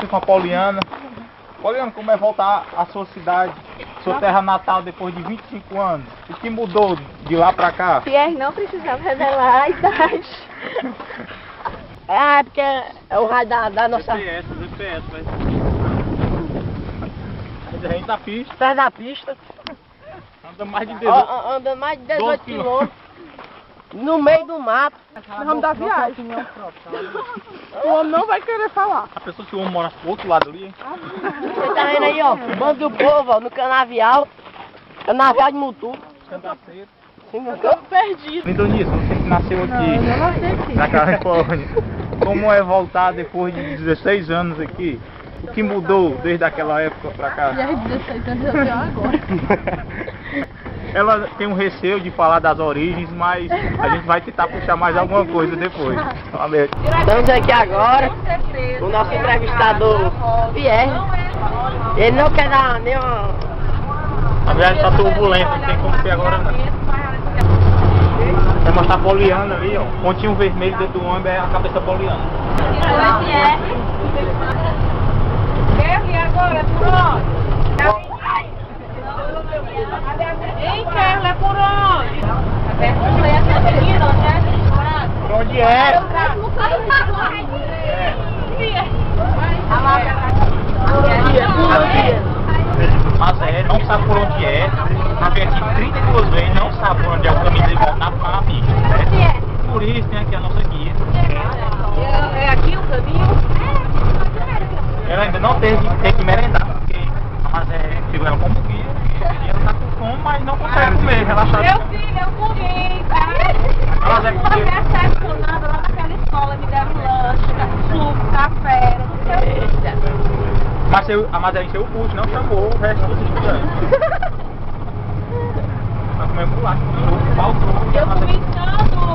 Com a Poliana. Poliana, como é voltar à sua cidade, sua terra natal, depois de 25 anos? O que mudou de lá pra cá? Pierre não precisava revelar a idade. É porque é o raio da nossa... GPS, velho. A gente da pista. Perto da pista. Anda mais de 18. Anda mais de 18 quilômetros. No meio do mato. Nós vamos dar viagem. O homem não vai querer falar. A pessoa que o homem mora pro outro lado ali, hein? Você tá vendo aí, ó, o bando do povo, ó, no canavial. Canavial de Mutu. Candaceiro. Tô perdido. Lindonice, você que nasceu aqui, Eu nasci aqui. na Califórnia. Como é voltar depois de 16 anos aqui? O que mudou desde aquela época pra cá? E aí, 16 anos eu tenho agora. Ela tem um receio de falar das origens, mas a gente vai tentar puxar mais alguma coisa depois. Valeu. Estamos aqui agora com o nosso entrevistador Pierre. Ele não quer dar nenhuma... A viagem tá turbulenta, não tem como ser agora não. Vai mostrar a Poliana ali, ó. Pontinho vermelho dentro do ônibus é a cabeça Poliana. Oi, Pierre. E agora, por onde? Hein, Carla, é por onde? Por onde é? Mas é, não sabe por onde é. Já veio aqui 32 vezes, não sabe por onde é o caminho de voltar para a pista, certo? Por isso tem aqui a nossa guia. É aqui o caminho? Ela ainda não tem que merendar, porque mas chegou ela como guia e ela tá com fome, mas não consegue comer, relaxado. Meu filho, eu comi, tá? Ela deve Uma comer. decepcionada lá naquela escola, me deram lanche, suco, café, não sei o que. Mas a Madeira encheu o curso, não chamou o resto dos estudantes. Nós comemos lá, faltou. Eu comi tanto.